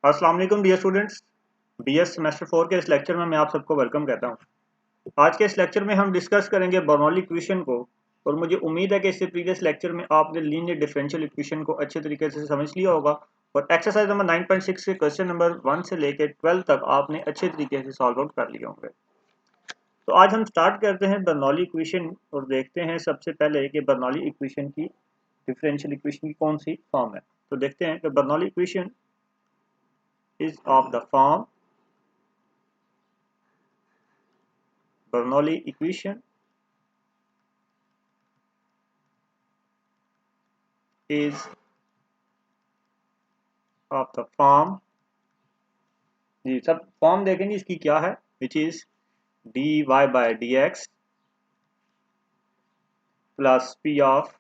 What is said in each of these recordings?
अस्सलाम वालेकुम dear students. BS semester 4 के इस लेक्चर में मैं आप सबको वेलकम कहता हूं। आज के इस लेक्चर में हम डिस्कस करेंगे बर्नौली इक्वेशन को, और मुझे उम्मीद है कि इससे प्रीवियस लेक्चर में आपने लीनियर डिफरेंशियल इक्वेशन को अच्छे तरीके से समझ लिया होगा और एक्सरसाइज नंबर 9.6 के क्वेश्चन नंबर 1 से लेकर 12 तक आपने अच्छे तरीके से सॉल्व आउट कर लिए होंगे। तो आज हम स्टार्ट करते हैं बर्नौली इक्वेशन और देखते हैं सबसे पहले कि बर्नौली इक्वेशन की डिफरेंशियल इक्वेशन की कौन सी फॉर्म है। तो देखते हैं कि Bernoulli equation is of the form Bernoulli equation is of the form, जी सब फॉर्म देखेंगे इसकी क्या है, which is dy by dx plus p of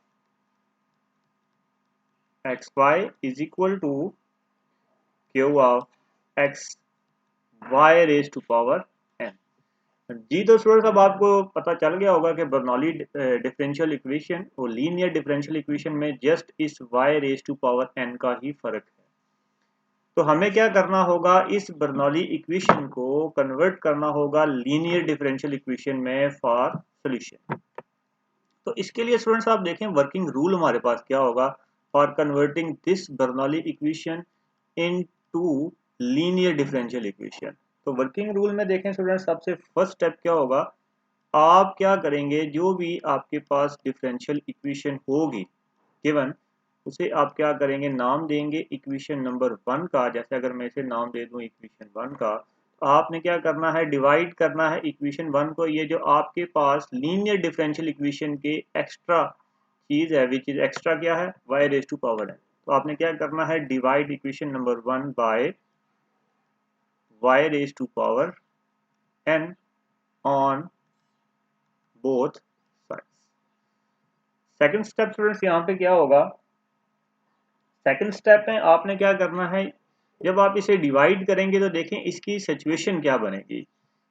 xy is equal to q of x y raised to power n। जी तो students अब आपको पता चल गया होगा कि बर्नौली डिफरेंशियल इक्वेशन और लीनियर डिफरेंशियल इक्वेशन में जस्ट इस y raise to power n का ही फर्क है। तो हमें क्या करना होगा, इस बर्नौली इक्वेशन को कन्वर्ट करना होगा लीनियर डिफरेंशियल इक्वेशन में फॉर सॉल्यूशन। तो इसके लिए स्टूडेंट्स आप देखें वर्किंग रूल हमारे पास क्या होगा for converting this Bernoulli equation into linear differential equation. तो वर्किंग रूल में देखें स्टूडेंट्स, सबसे फर्स्ट स्टेप क्या होगा, आप क्या करेंगे, जो भी आपके पास डिफरेंशियल इक्वेशन होगी गिवन, उसे आप क्या करेंगे, नाम देंगे इक्वेशन नंबर 1 का। जैसे अगर मैं इसे नाम दे दूं इक्वेशन 1 का, तो आपने क्या करना है, डिवाइड करना है इक्वेशन 1 को, ये जो आपके पास लीनियर डिफरेंशियल इक्वेशन के एक्स्ट्रा चीज है, विच इज एक्स्ट्रा क्या है, y रेज टू पावर है। तो आपने क्या करना है, divide equation number 1 by y raise to power n on both sides. Second step students यहाँ पे क्या होगा, सेकंड स्टेप में आपने क्या करना है, जब आप इसे डिवाइड करेंगे तो देखें इसकी सिचुएशन क्या बनेगी।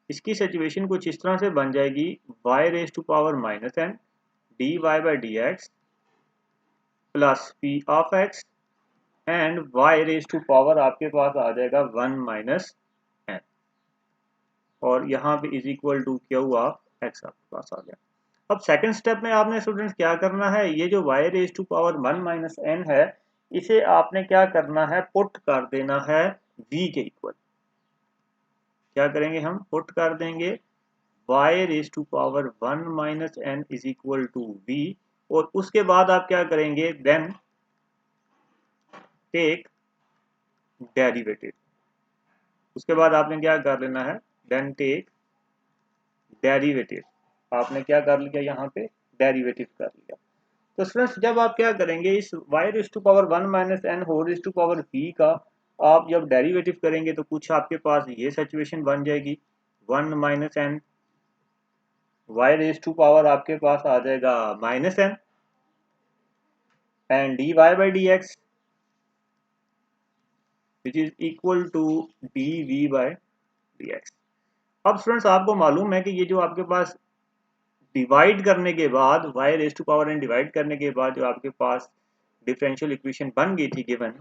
इसकी सिचुएशन कुछ इस तरह से बन जाएगी, y raise to power minus n d Y by D x plus p of x and y raise to power आपके पास आ जाएगा 1 माइनस एन, और यहाँ पे इज इक्वल टू क्या हुआ, x आपके पास आ गया। अब सेकंड स्टेप में आपने स्टूडेंट्स क्या करना है, ये जो y raise to power 1 minus n है, इसे आपने क्या करना है, पुट कर देना है v के इक्वल। क्या करेंगे हम, पुट कर देंगे y raise to power 1 minus n is equal to v, और उसके बाद आप क्या करेंगे, देन टेक डेरिवेटिव। उसके बाद आपने क्या कर लेना है, देन टेक डेरिवेटिव। आपने क्या कर लिया, यहाँ पे डेरिवेटिव कर लिया। तो स्टूडेंट्स जब आप क्या करेंगे, इस y raise to power 1 minus n whole raise to power v का आप जब डेरिवेटिव करेंगे तो कुछ आपके पास ये सिचुएशन बन जाएगी, 1 minus n y raise to power आपके पास आ जाएगा minus n and d Y by D x which is equal to D we by D x. अब स्टूडेंट्स आपको मालूम है कि ये जो आपके पास डिवाइड करने के बाद y raise to power n divide करने के बाद जो आपके पास डिफरेंशियल इक्वेशन बन गई थी गिवन,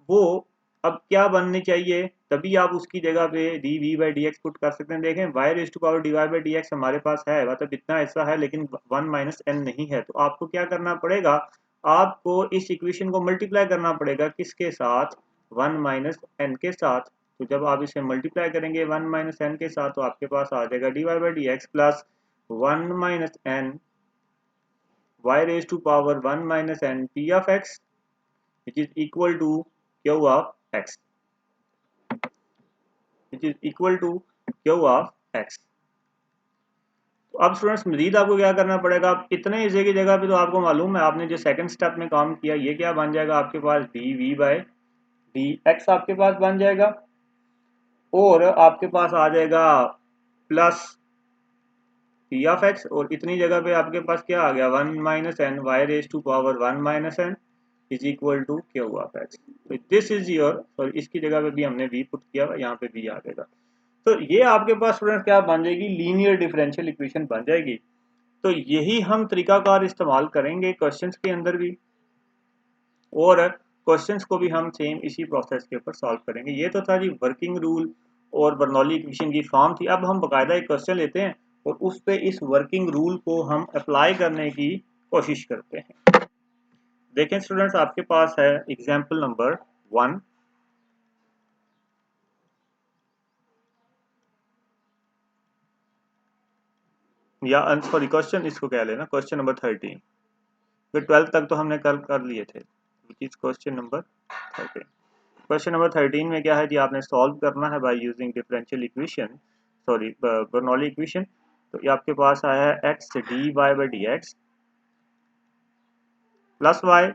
वो अब क्या बननी चाहिए, तभी आप उसकी जगह पे d we by D x put कर सकते हैं। देखें y raise to power d Y by D x हमारे पास है, मतलब इतना ऐसा है, लेकिन 1 माइनस एन नहीं है। तो आपको क्या करना पड़ेगा, आपको इस इक्वेशन को मल्टीप्लाई करना पड़ेगा किसके साथ, 1 माइनस एन के साथ। तो जब आप इसे मल्टीप्लाई करेंगे 1 माइनस एन के साथ, तो आपके पास आ जाएगा d Y by D x plus 1 minus n y raise to power 1 minus n p of x which is equal to q of x which is equal to q of x। तो अब students मजीद आपको क्या करना पड़ेगा, आप इतने हिस्से की जगह पे तो आपको मालूम है, आपने जो सेकंड स्टेप में काम किया, ये क्या बन जाएगा आपके पास, D we by D X आपके पास बन जाएगा, और आपके पास आ जाएगा प्लस पी ऑफ एक्स, और इतनी जगह पे आपके पास क्या आ गया, 1 minus n y raise to power 1 minus n is equal to q of x. This is your, sorry इसकी जगह पे भी हमने v पुट किया, यहाँ पे v आ जाएगा। तो ये आपके पास स्टूडेंट क्या बन जाएगी, लीनियर डिफरेंशियल इक्वेशन बन जाएगी। तो यही हम तरीकाकार इस्तेमाल करेंगे क्वेश्चंस के अंदर भी, और क्वेश्चंस को भी हम सेम इसी प्रोसेस के ऊपर सॉल्व करेंगे। ये तो था जी वर्किंग रूल और बर्नौली इक्वेशन की फॉर्म थी। अब हम बाकायदा एक क्वेश्चन लेते हैं और उस पे इस वर्किंग रूल को हम अप्लाई करने की कोशिश करते हैं। देखें स्टूडेंट्स, आपके पास है एग्जाम्पल नंबर 1। या सॉरी, क्वेश्चन इसको कह लेना क्वेश्चन नंबर 13। फिर 12 तक तो हमने कल कर लिए थे, which is question number 13। Question number 13 में क्या है जी, आपने सॉल्व करना है by using differential equation, sorry Bernoulli equation. तो ये आपके पास आया है x d Y by D x plus y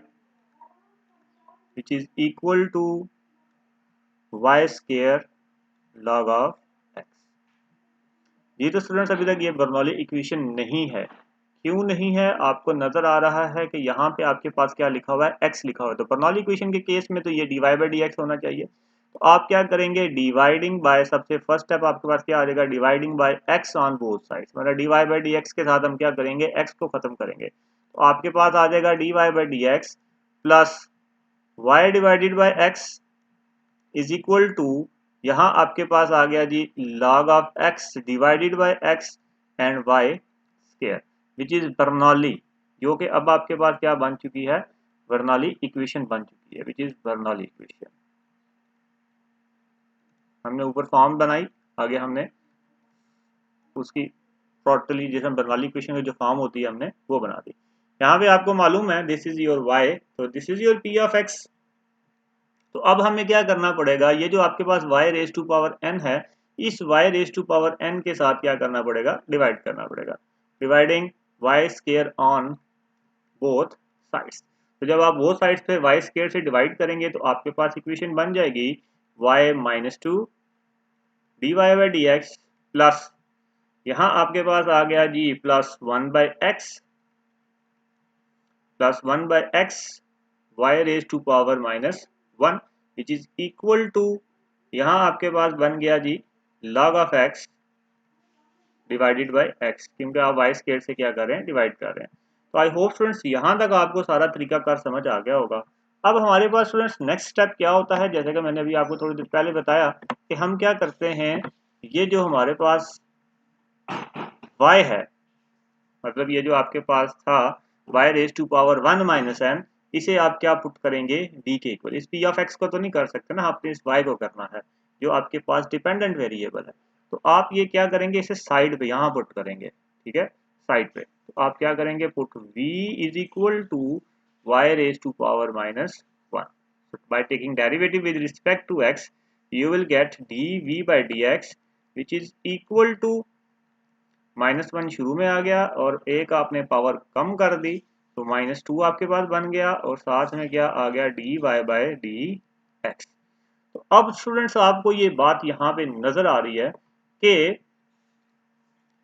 which is equal to y square log of x. ये तो स्टूडेंट्स अभी तक ये बर्नौली इक्वेशन नहीं है। क्यों नहीं है? आपको नजर आ रहा है कि यहाँ पे आपके पास क्या लिखा हुआ है, x लिखा हुआ है। तो बर्नौली इक्वेशन के केस में तो ये dy बाई डी एक्स होना चाहिए। तो आप क्या करेंगे, डिवाइडिंग बाय, सबसे फर्स्ट स्टेप आपके पास क्या आ जाएगा, dividing by x on both sides. मतलब dy बाई डी एक्स के साथ हम क्या करेंगे, x को खत्म करेंगे। तो आपके पास आ जाएगा dy by D x plus y divided by x is equal to, यहाँ आपके पास आ गया जी log of x divided by x and y square which is Bernoulli, जो कि अब आपके पास क्या बन चुकी है, बर्नौली इक्वेशन बन चुकी है, विच इज बर्नौली इक्वेशन। हमने ऊपर फॉर्म बनाई, आगे हमने उसकी टोटली जैसे बर्नौली इक्वेशन की जो फॉर्म होती है हमने वो बना दी। यहाँ पे आपको मालूम है दिस इज योर y, तो this is your p of x। तो अब हमें क्या करना पड़ेगा, ये जो आपके पास y raise to power n है, इस y raise to power n के साथ क्या करना पड़ेगा, डिवाइड करना पड़ेगा। Dividing y square on both sides. तो जब आप बोथ साइड्स पे y स्क्वायर से डिवाइड करेंगे तो आपके पास इक्वेशन बन जाएगी y minus two D Y by D x plus, यहाँ आपके पास आ गया जी plus 1 by X plus 1 by x y raise to power minus 1 which is equal to, यहाँ आपके पास बन गया जी log of x divided by x, क्योंकि आप y स्क्वायर से क्या कर रहे हैं, डिवाइड कर रहे हैं। तो आई होप स्टूडेंट्स यहाँ तक आपको सारा तरीकाकार समझ आ गया होगा। अब हमारे पास स्टूडेंट्स नेक्स्ट स्टेप क्या होता है, जैसे कि मैंने अभी आपको थोड़ी देर पहले बताया कि हम क्या करते हैं, ये जो हमारे पास y है, मतलब ये जो आपके पास था y raise to power 1 minus n, इसे आप क्या पुट करेंगे, d के इक्वल। इस p ऑफ x को तो नहीं कर सकते ना, आपने इस y को करना है जो आपके पास डिपेंडेंट वेरिएबल है। तो आप ये क्या करेंगे, इसे साइड पे यहाँ पुट करेंगे, ठीक है, साइड पे। तो आप क्या करेंगे, put v is equal to y raise to power minus 1। By taking derivative with respect to x you will get dv by dx which is equal to -1 शुरू में आ गया और एक आपने पावर कम कर दी तो -2 आपके पास बन गया, और साथ में क्या आ गया, dy बाय डी एक्स। तो अब स्टूडेंट्स आपको ये बात यहाँ पे नजर आ रही है कि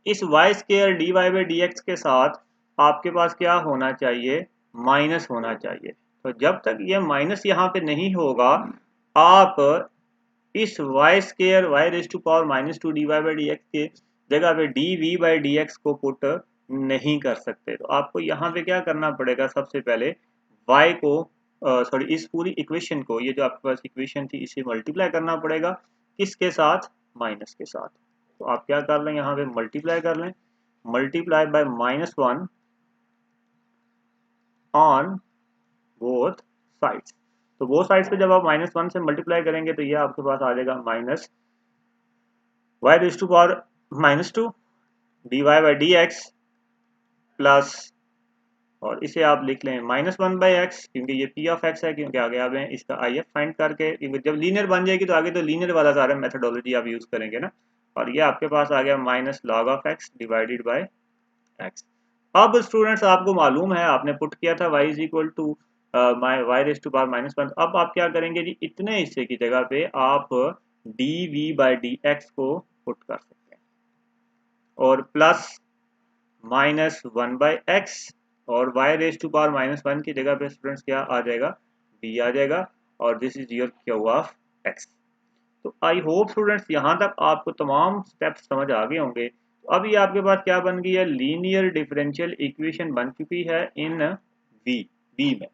इस y square dy by d x के साथ आपके पास क्या होना चाहिए, माइनस होना चाहिए। तो जब तक ये माइनस यहाँ पे नहीं होगा, आप इस y square y raise to power -2 dy by D x के जगह पे dv बाई डी एक्स को पुट नहीं कर सकते। तो आपको यहाँ पे क्या करना पड़ेगा, सबसे पहले y को सॉरी इस पूरी इक्वेशन को, ये जो आपके पास इक्वेशन थी, इसे मल्टीप्लाई करना पड़ेगा किसके साथ, माइनस के साथ। तो आप क्या कर लें, यहाँ पे मल्टीप्लाई कर लें, multiply by -1 on both sides. तो बोथ साइड्स पे जब आप -1 से मल्टीप्लाई करेंगे तो ये आपके पास आ जाएगा minus y raise to power -2 dy by D x plus, और इसे आप लिख लें -1 बाई एक्स, क्योंकि ये p ऑफ x है, क्योंकि आगे आप इसका if फाइंड करके, जब लीनियर बन जाएगी तो आगे तो लीनियर वाला सारा मेथडोलॉजी आप यूज करेंगे ना। और ये आपके पास आ गया minus log of x divided by x। अब स्टूडेंट्स आपको मालूम है, आपने पुट किया था y is equal to y raise to power -1। अब आप क्या करेंगे जी, इतने हिस्से की जगह पे आप dv बाई डी एक्स को पुट कर सकते हैं, और प्लस -1 बाई एक्स, और y रेज टू पावर -1 की जगह पे स्टूडेंट्स क्या आ जाएगा, d आ जाएगा, और this is your Q of x। तो आई होप स्टूडेंट्स यहाँ तक आपको तमाम स्टेप्स समझ आ गए होंगे। तो अब ये आपके पास क्या बन गई है, लीनियर डिफरेंशियल इक्वेशन बन चुकी है इन v में।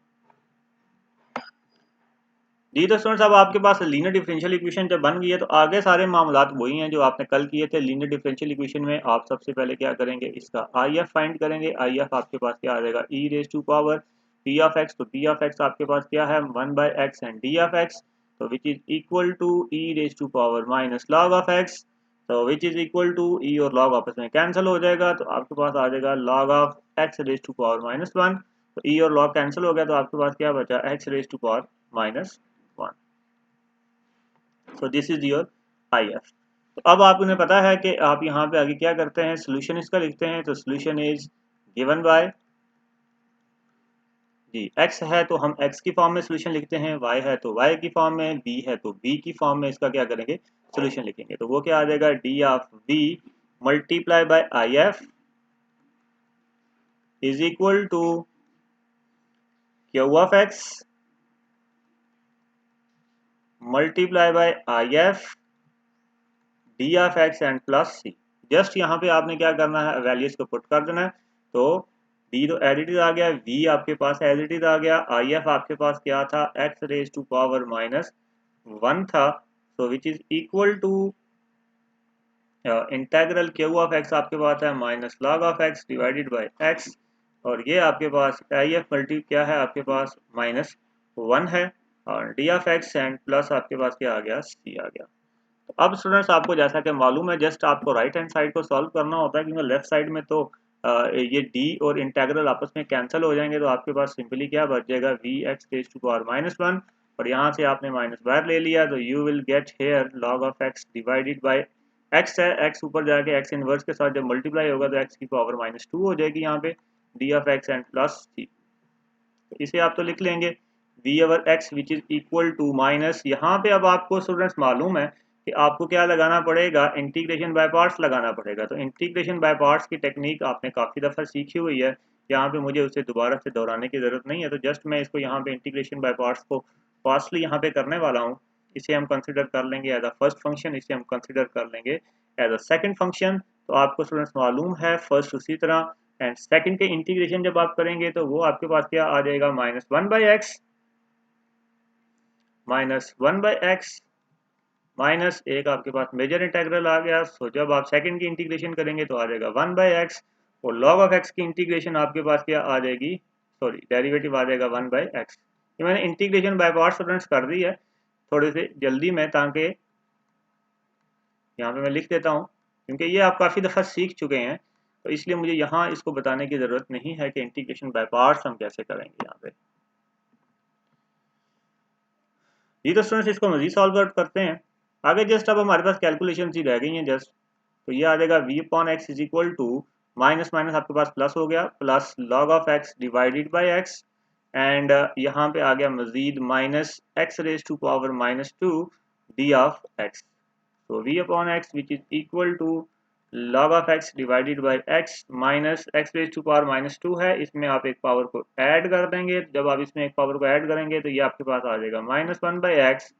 जी तो स्टूडेंट्स अब आपके पास लीनियर डिफरेंशियल इक्वेशन जब बन गई है तो आगे सारे मामलात वही हैं जो आपने कल किए थे। लीनियर डिफरेंशियल इक्वेशन में आप सबसे पहले क्या करेंगे, इसका आई एफ फाइंड करेंगे। आई एफ आपके पास क्या आ जाएगा, E raise to power P of x. तो पी ऑफ एक्स आपके पास क्या है, 1/x and d of x, तो which is equal to e raise to power minus log of x, तो which is equal to e और log आपस में कैंसिल हो जाएगा, तो आपके पास आ जाएगा log of x raise to power -1। तो ई और लॉग कैंसिल हो गया, तो आपके पास क्या बचा, x raise to power -1। So this is your I F. तो अब आप उन्हें पता है कि आप यहाँ पे आगे क्या करते हैं, सोल्यूशन इसका लिखते हैं। तो सोल्यूशन इज गिवन बाय जी, x है तो हम x की फॉर्म में सोल्यूशन लिखते हैं, y है तो y की फॉर्म में, b है तो b की फॉर्म में इसका क्या करेंगे, सोल्यूशन लिखेंगे। तो वो क्या आ जाएगा, d of v multiply by I F is equal to q of x multiply by I F d of x and plus c. Just यहाँ पे आपने क्या करना है, वैल्यूज को पुट कर देना है। तो डी तो एज इट इज आ गया, वी आपके पास एज इट इज आ गया, आई एफ आपके पास क्या था, एक्स रेज टू पावर -1 था, तो which is equal to integral q of x आपके पास है minus log of x divided by x, और ये आपके पास आई एफ मल्टी क्या है आपके पास -1 है, और D of x and plus आपके पास क्या आ गया, सी आ गया। तो अब स्टूडेंट्स आपको जैसा कि मालूम है, जस्ट आपको राइट हैंड साइड को सॉल्व करना होता है, क्योंकि लेफ्ट साइड में तो ये डी और इंटेग्रल आपस में कैंसिल हो जाएंगे। तो आपके पास सिंपली क्या बच जाएगा, v x raise to power -1, और यहाँ से आपने माइनस बाहर ले लिया, तो you will get here log of x divided by x है, एक्स ऊपर जाके एक्स इनवर्स के साथ जब मल्टीप्लाई होगा तो एक्स की पावर -2 हो जाएगी यहाँ पे, D of x and plus C. तो इसे आप तो लिख लेंगे V over X which is equal to minus, यहाँ पे अब आपको स्टूडेंट्स मालूम है कि आपको क्या लगाना पड़ेगा, इंटीग्रेशन बाय पार्ट्स लगाना पड़ेगा। तो इंटीग्रेशन बाय पार्ट्स की टेक्निक आपने काफ़ी दफ़ा सीखी हुई है, यहाँ पे मुझे उसे दोबारा से दोहराने की ज़रूरत नहीं है। तो जस्ट मैं इसको यहाँ पे इंटीग्रेशन बाय पार्ट्स को फास्टली यहाँ पे करने वाला हूँ। इसे हम कंसिडर कर लेंगे एज अ फर्स्ट फंक्शन, इसे हम कंसिडर कर लेंगे एज अ सेकेंड फंक्शन। तो आपको स्टूडेंट्स मालूम है फर्स्ट उसी तरह एंड सेकंड के इंटीग्रेशन जब आप करेंगे तो वो आपके पास क्या आ जाएगा, -1/x -1/x माइनस एक आपके पास मेजर इंटेग्रल आ गया। सो जब आप सेकंड की इंटीग्रेशन करेंगे तो आ जाएगा 1/x, और log ऑफ x की इंटीग्रेशन आपके पास क्या आ जाएगी, सॉरी डेरिवेटिव आ जाएगा 1/x। ये मैंने इंटीग्रेशन बाय पार्ट्स स्टूडेंट्स कर दी है थोड़ी सी जल्दी में, ताकि यहाँ पे मैं लिख देता हूँ, क्योंकि ये आप काफ़ी दफ़ा सीख चुके हैं, तो इसलिए मुझे यहाँ इसको बताने की ज़रूरत नहीं है कि इंटीग्रेशन बाय पार्ट्स हम कैसे करेंगे यहाँ पे। ये तो स्टूडेंट्स इसको मजीद सॉल्व आउट करते हैं आगे। जस्ट अब हमारे पास कैलकुलेशन ही रह गई हैं जस्ट। तो ये आ जाएगा V upon x is equal to minus minus आपके पास प्लस हो गया, plus log of x divided by X, and यहाँ पे आ गया मजीद minus X raise to power -2 D of x. तो V upon X which is equal to log of x divided by x minus X raise to power -2 है, इसमें आप एक पावर को ऐड कर देंगे। जब आप इसमें एक पावर को ऐड करेंगे तो ये आपके पास आ जाएगा -1/x,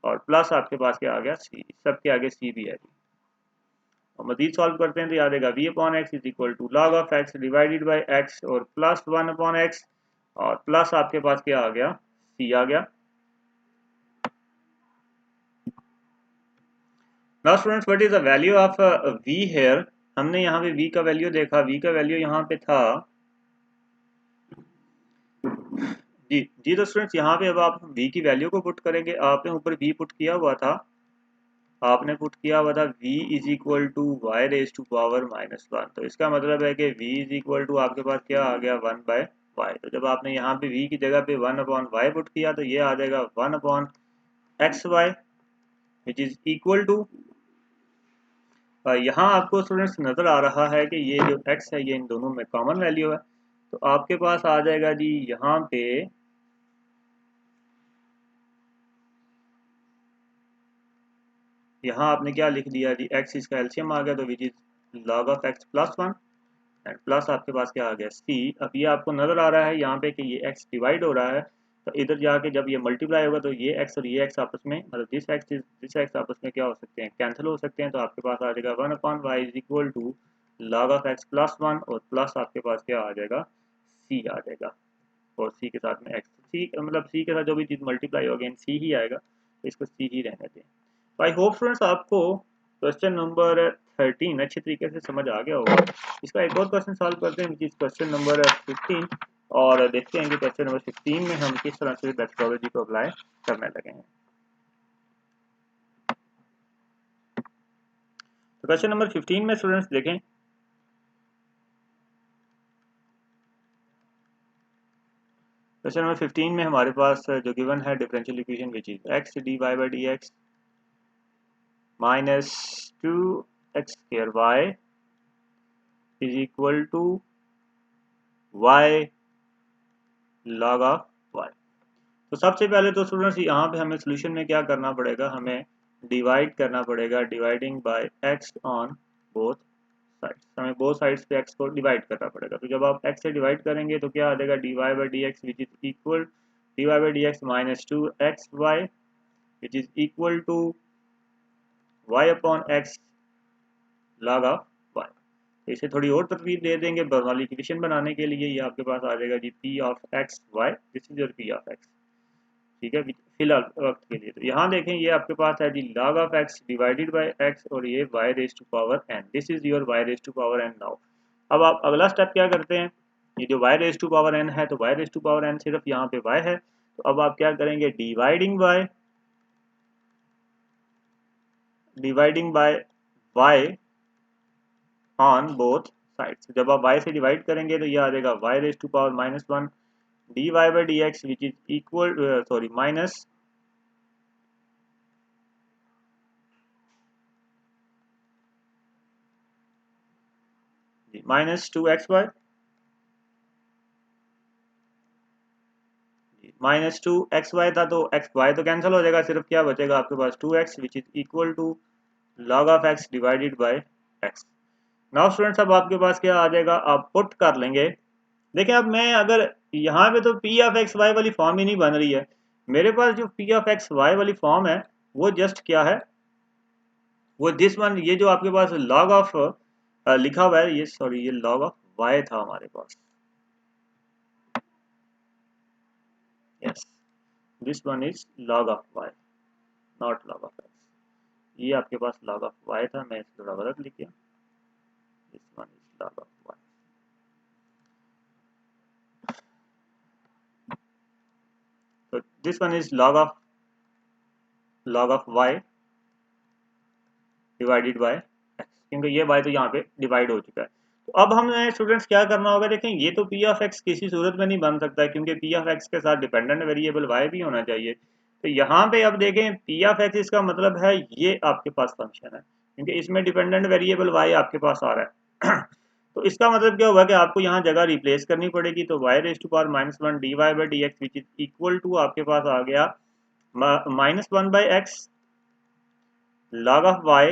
और प्लस आपके पास क्या आ गया, c, सबके आगे c भी है। और मजीद सॉल्व करते हैं तो याद आएगा v upon x is equal to log of x divided by x, और प्लस 1/x, और प्लस आपके पास क्या आ गया, c आ गया। Now students what is the value of v here. हमने यहाँ पे v का वैल्यू देखा, v का वैल्यू यहाँ पे था जी तो स्टूडेंट्स यहाँ पे अब आप v की वैल्यू को पुट करेंगे। आपने ऊपर v पुट किया हुआ था, आपने पुट किया हुआ था v is equal to y raise to power -1। तो इसका मतलब है कि v इज इक्वल टू आपके पास क्या आ गया, 1/y। तो जब आपने यहाँ पे v की जगह पे 1/y पुट किया तो ये आ जाएगा 1/xy which is equal to, यहाँ आपको स्टूडेंट्स नज़र आ रहा है कि ये जो x है ये इन दोनों में कॉमन वैल्यू है। तो आपके पास आ जाएगा जी यहाँ पे यहाँ आपने क्या लिख दिया जी, x इसका एलसीएम आ गया, तो which is log of x +1 and plus आपके पास क्या आ गया, c। अब ये आपको नज़र आ रहा है यहाँ पे कि ये x डिवाइड हो रहा है, तो इधर जाके जब ये मल्टीप्लाई होगा तो ये x और ये x आपस में, मतलब दिस x आपस में क्या हो सकते हैं, कैंसिल हो सकते हैं। तो आपके पास आ जाएगा 1/y is equal to log of x +1, और प्लस आपके पास क्या आ जाएगा, c आ जाएगा। और सी के साथ में एक्स, सी मतलब सी के साथ जो भी चीज़ मल्टीप्लाई होगी सी ही आएगा, तो इसको सी ही रहने दें। तो आई होप स्टूडेंट्स आपको क्वेश्चन नंबर 13 अच्छे तरीके से समझ आ गया होगा। इसका एक और क्वेश्चन सॉल्व करते हैं, विच इज क्वेश्चन नंबर 15, और देखते हैं कि क्वेश्चन नंबर 16 में हम किस तरह से मेथोडोलॉजी को अप्लाई करने लगे हैं। तो क्वेश्चन नंबर 15 में स्टूडेंट्स देखें, क्वेश्चन नंबर 15 में हमारे पास जो गिवन है differential equation which is x d Y by D x minus 2x square y is equal to y log of y। तो सबसे पहले तो स्टूडेंट्स यहाँ पे हमें सोल्यूशन में क्या करना पड़ेगा, हमें डिवाइड करना पड़ेगा, dividing by x on both sides, हमें बोथ साइड्स पे x को डिवाइड करना पड़ेगा। तो जब आप x से डिवाइड करेंगे तो क्या आ जाएगा, dy by D x which is equal dy by D x minus 2xy which is equal to y upon x log of y। तो इसे थोड़ी और तरतीब दे देंगे बर्नौली इक्वेशन बनाने के लिए, ये आपके पास आ जाएगा जी p of x y, this is your p of x, ठीक है फिलहाल वक्त के लिए। तो यहाँ देखें ये आपके पास है जी log of x divided by x और ये y raise to power n, this is your y raise to power n। Now अब आप अगला स्टेप क्या करते हैं, ये जो y raise to power n है, तो y raise to power n सिर्फ यहाँ पे y है, तो अब आप क्या करेंगे, dividing by y on both sides. जब आप y से डिवाइड करेंगे तो ये आ जाएगा y raise to power minus 1 dy by D x which is equal sorry minus minus 2xy minus 2xy था, तो xy तो कैंसिल हो जाएगा, सिर्फ क्या बचेगा आपके पास 2x which is equal to log of x divided by x। Now students अब आपके पास क्या आ जाएगा, आप पुट कर लेंगे। देखिए अब मैं अगर यहाँ पे तो p ऑफ एक्स वाई वाली फॉर्म ही नहीं बन रही है, मेरे पास जो p ऑफ एक्स वाई वाली फॉर्म है वो जस्ट क्या है, वो दिस वन, ये जो आपके पास log ऑफ लिखा हुआ है, ये सॉरी ये log ऑफ y था हमारे पास, yes this one is log of y not log of x, ये आपके पास log ऑफ y था, मैं इसे थोड़ा गलत लिख दिया, this one is log of y। तो this one is log of y divided by x, क्योंकि ये y तो यहाँ पे डिवाइड हो चुका है। तो अब हमें स्टूडेंट्स क्या करना होगा, देखें ये तो p ऑफ x किसी सूरत में नहीं बन सकता है, क्योंकि p ऑफ x के साथ डिपेंडेंट वेरिएबल y भी होना चाहिए। तो यहाँ पे अब देखें p ऑफ x इसका मतलब है ये आपके पास फंक्शन है, क्योंकि इसमें डिपेंडेंट वेरिएबल y आपके पास आ रहा है तो इसका मतलब क्या होगा कि आपको यहाँ जगह रिप्लेस करनी पड़ेगी। तो y raise to power minus 1 dy by D x which is equal to आपके पास आ गया minus 1 by x log of y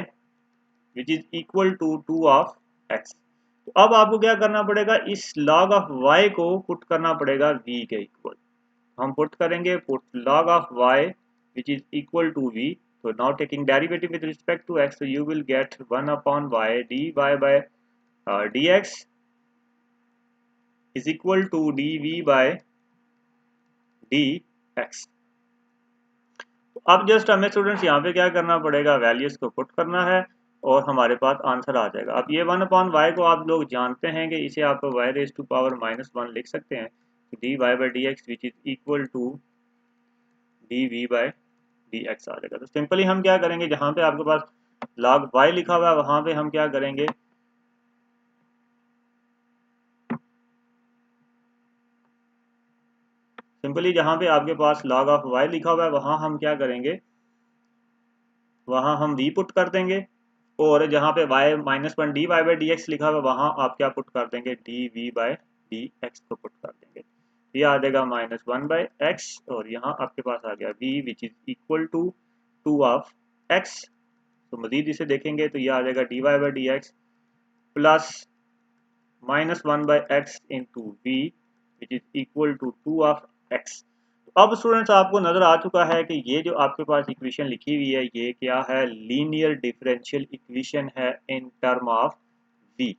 which is equal to 2 of x। तो अब आपको क्या करना पड़ेगा, इस log ऑफ y को पुट करना पड़ेगा v के इक्वल, हम पुट करेंगे put log of y which is equal to v। तो now taking derivative with respect to x, so you will get 1 upon y dy by dx is equal to dv by dx। अब just हमें students यहाँ पे क्या करना पड़ेगा, values को put करना है और हमारे पास आंसर आ जाएगा। अब ये 1 अपॉन वाई को आप लोग जानते हैं कि इसे आप Y raise to power minus 1 लिख सकते हैं, D Y by D x which is equal to D we by D X आ जाएगा। तो सिंपली हम क्या करेंगे, जहाँ पे आपके पास log y लिखा हुआ है वहाँ पे हम क्या करेंगे, सिंपली जहाँ पे आपके पास log ऑफ y लिखा हुआ है वहाँ हम क्या करेंगे, वहाँ हम v पुट कर देंगे, और जहाँ पे y माइनस 1 d Y by D x लिखा हुआ है वहाँ आप क्या पुट कर देंगे, d we by D x को पुट कर देंगे। ये आ जाएगा माइनस 1 बाई एक्स, और यहाँ आपके पास आ गया v which is equal to 2 of x। तो मजीद इसे देखेंगे तो ये आ जाएगा d Y by D x plus minus 1 by x into v which is equal to 2 of x। अब स्टूडेंट्स आपको नजर आ चुका है कि ये जो आपके पास इक्वेशन लिखी हुई है ये क्या है, लीनियर डिफरेंशियल इक्वेशन है in term of v,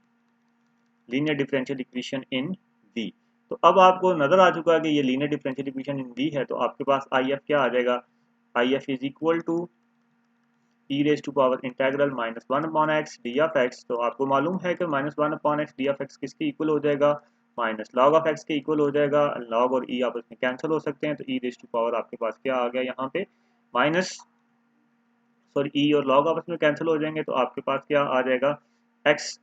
linear differential equation in v। तो अब आपको नजर आ चुका है कि ये लीनियर डिफरेंशियल इक्वेशन इन दी है, तो आपके पास आई एफ क्या आ जाएगा, I F is equal to e raise to power integral minus one upon x d of x. तो आपको मालूम है कि minus one upon x d of x किसके इक्वल हो जाएगा, माइनस लॉग ऑफ एक्स के इक्वल हो जाएगा। लॉग और ई आपस में कैंसिल हो सकते हैं, तो ई रेज टू पावर आपके पास क्या आ गया यहाँ पे माइनस, सॉरी ई और लॉग आपस में कैंसिल हो जाएंगे, तो आपके पास क्या आ जाएगा एक्स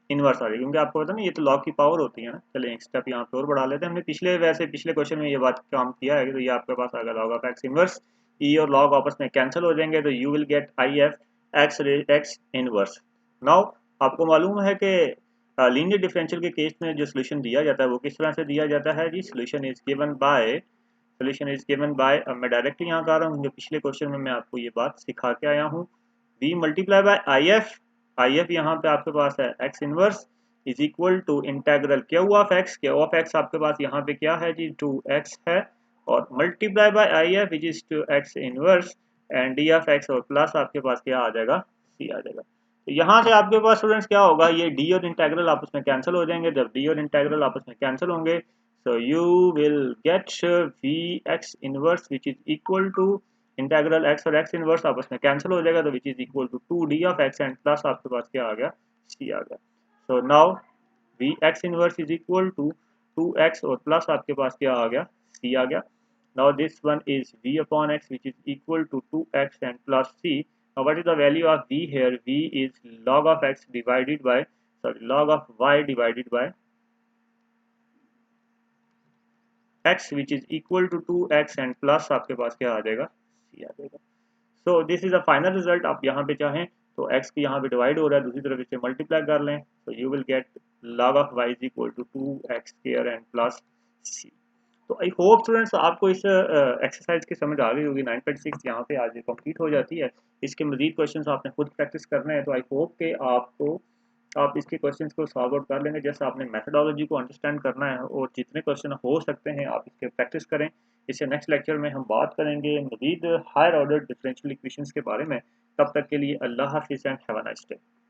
इनवर्स आ जाएगी, क्योंकि आपको पता ना ये तो लॉग की पावर होती है ना। चलिए एक स्टेप यहाँ पे और बढ़ा लेते हैं, हमने पिछले क्वेश्चन में ये बात काम किया है, तो ये आपके पास आएगा लॉग ऑफ एक्स इनवर्स, ई और लॉग आपस में कैंसिल हो जाएंगे, तो you will get I F x inverse. Now आपको मालूम है कि लीनियर डिफरेंशियल के केस में जो सोल्यूशन दिया जाता है वो किस तरह से दिया जाता है जी, सोल्यूशन इज गिवन बाय, मैं डायरेक्टली यहाँ कर रहा हूँ क्योंकि पिछले क्वेश्चन में मैं आपको ये बात सिखा के आया हूँ। v multiply by I F यहाँ पे आपके पास है x inverse is equal to integral q of x आपके पास यहाँ पे क्या है जी 2x है, और multiply by I F which is two x inverse and d of x, और प्लस आपके पास क्या आ जाएगा सी आ जाएगा। तो यहाँ से आपके पास स्टूडेंट्स क्या होगा, ये डी और इंटेग्रल आपस में कैंसिल हो जाएंगे। जब डी और इंटेग्रल आपस में कैंसिल होंगे, so you will get vx inverse which is equal to integral x और x इनवर्स आपस में कैंसिल हो जाएगा, तो which is equal to 2d of x and plus आपके पास क्या आ गया c आ गया। So now vx inverse is equal to 2x और प्लस आपके पास क्या आ गया c आ गया। Now this one is v upon x which is equal to 2x and plus c। now what is the value of v here, v is log of x divided by, sorry, log of y divided by x which is equal to 2x and plus आपके पास क्या आ जाएगा c आ जाएगा। सो this is a final result. आप यहाँ पे चाहें तो x की यहाँ पे डिवाइड हो रहा है, दूसरी तरफ इसे मल्टीप्लाई कर लें, तो you will get log of y is equal to 2x square and plus c। तो आई होप स्टूडेंट्स आपको इस एक्सरसाइज की समझ आ गई होगी। 9.6 यहाँ पे आज कंप्लीट हो जाती है। इसके मजीद क्वेश्चंस आपने खुद प्रैक्टिस करना है, तो आई होप कि आप इसके क्वेश्चंस को सॉल्व आउट कर लेंगे। जैसे आपने मेथडोलॉजी को अंडरस्टैंड करना है और जितने क्वेश्चन हो सकते हैं आप इसके प्रैक्टिस करें। इससे नेक्स्ट लेक्चर में हम बात करेंगे मजीद हायर ऑर्डर डिफरेंशियल इक्वेशंस के बारे में। तब तक के लिए अल्लाह हाफिज़ and have a nice day.